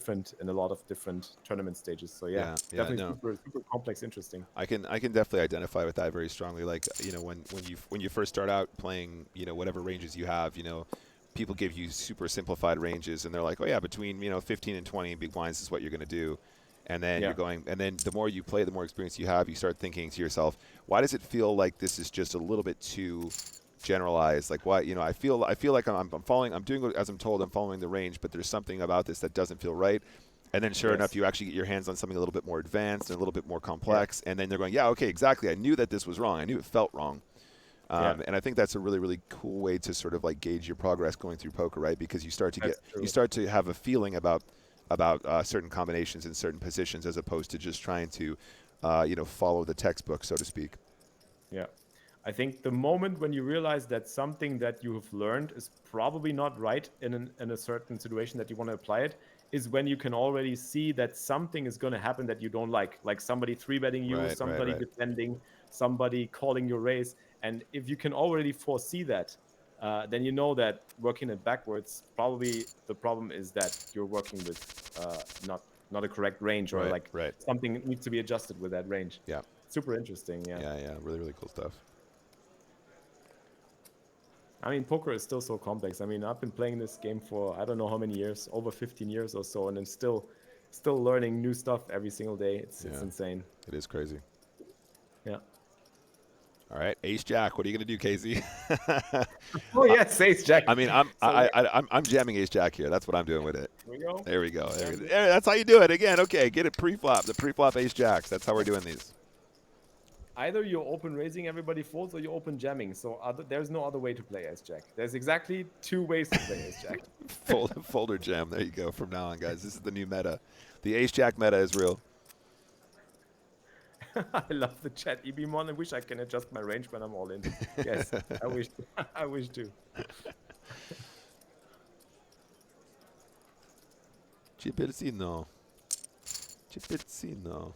different in a lot of different tournament stages. So yeah, Yeah, definitely no. super complex, interesting. I can definitely identify with that very strongly. Like, when you first start out playing, whatever ranges you have, people give you super simplified ranges, and they're like, oh yeah, between 15 and 20 big blinds is what you're going to do. And then Yeah. and then the more you play, the more experience you have, you start thinking to yourself, why does it feel like this is just a little bit too generalized? Like, why, I feel like I'm following, I'm doing as I'm told, I'm following the range, but there's something about this that doesn't feel right. And then sure enough, Yes. you actually get your hands on something a little bit more advanced and a little bit more Yeah. complex. And then they're going, yeah, okay, exactly. I knew that this was wrong. I knew it felt wrong. Yeah. And I think that's a really, really cool way to sort of like gauge your progress going through poker, right? Because That's you true. start to have a feeling about certain combinations in certain positions, as opposed to just trying to, follow the textbook, so to speak. Yeah. I think the moment when you realize that something that you have learned is probably not right in a certain situation that you want to apply it is when you can already see that something is going to happen that you don't like somebody three betting you, Right, right, somebody right. defending, somebody calling your race. And if you can already foresee that, then you know that working it backwards, probably the problem is that you're working with not a correct range, or Right, like right. something needs to be adjusted with that range. Yeah, Super interesting, yeah. yeah, yeah. Really, really cool stuff. I mean, poker is still so complex. I mean, I've been playing this game for I don't know how many years, over 15 years or so, and I'm still learning new stuff every single day. It's Yeah, insane. it is crazy. Yeah. All right, Ace Jack. What are you gonna do, Casey? Oh I, yes, Ace Jack. I mean, So yeah, I'm jamming Ace Jack here. That's what I'm doing with it. here we go. There we go. There we Jam go. this. That's how you do it. Again, okay, get it pre-flop. The pre-flop Ace Jacks. That's how we're doing these. Either you're open raising, everybody folds, or you're open jamming. So there's no other way to play Ace Jack. There's exactly two ways to play Ace Jack. Folder jam. There you go. From now on, guys, this is the new meta. The Ace Jack meta is real. I love the chat. EBMon, I wish I can adjust my range when I'm all in. Yes, I wish. I wish to. Ciperzino. Ciperzino.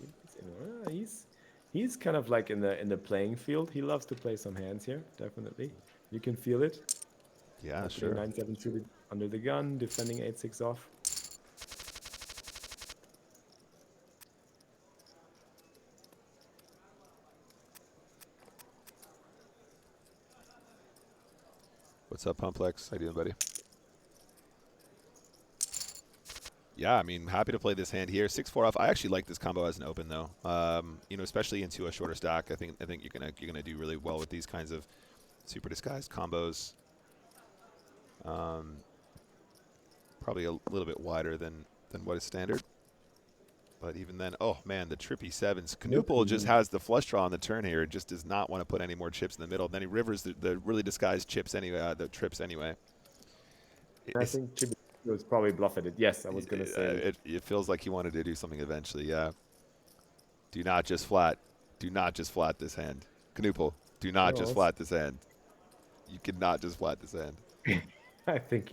He's kind of like in the playing field. He loves to play some hands here, definitely. You can feel it. Yeah, Opening sure. 9-7 suited under the gun, defending 8-6 off. What's up, Pumplex? How you doing, buddy? Yeah, I mean, happy to play this hand here. 6-4 off. I actually like this combo as an open, though. Especially into a shorter stack. I think you're gonna do really well with these kinds of super disguised combos. Probably a little bit wider than what is standard. But even then, oh man, the trippy sevens. Knuppel just has the flush draw on the turn here. Just does not want to put any more chips in the middle. Then he rivers the really disguised chips anyway. The trips anyway. I think Chibi was probably bluffing it. Yes, I was gonna say. It feels like he wanted to do something eventually. Yeah. Do not just flat. Do not just flat this hand. Knuppel, do not just flat this hand. You cannot just flat this hand. I think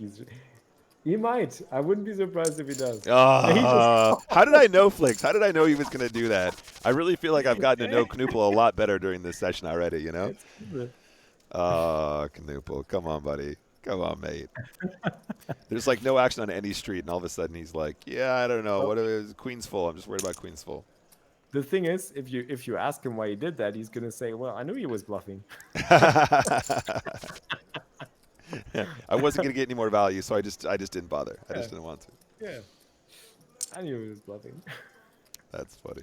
he might. I wouldn't be surprised if he does. How did I know, Flix? How did I know he was going to do that? I really feel like I've gotten to know Knuppel a lot better during this session already, you know? It's good. Oh, Knuppel. Come on, buddy. Come on, mate. There's like no action on any street, and all of a sudden he's like, yeah, I don't know. What is Queen's full? I'm just worried about Queen's full. The thing is, if you ask him why he did that, he's gonna say, "Well, I knew he was bluffing." I wasn't going to get any more value, so I just didn't bother. I just didn't want to. Yeah. I knew he was bluffing. That's funny.